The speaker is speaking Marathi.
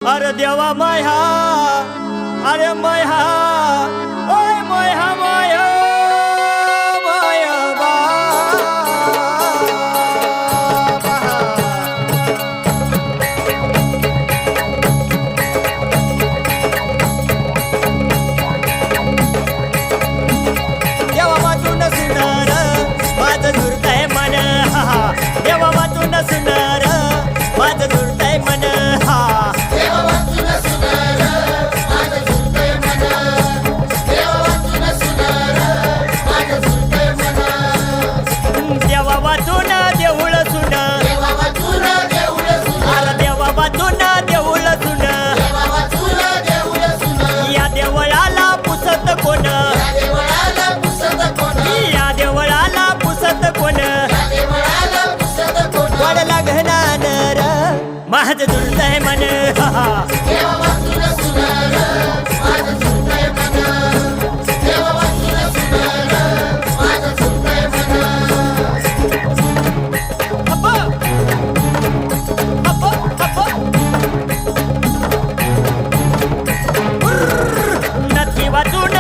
अरे देवा माया, अरे माया, ओय माया माया माया बा देवा वाचून सुनार माझं झुरतंय मन देवा वाचून सुनार माझं झुरतंय मन देवा वाचून देऊळ सुन अरे देवा वाचून देऊळ सुन या देवळाला पुसत कोण या देवळाला पुसत कोण वाड लागणार माझं झुरतंय मन नथी वाचून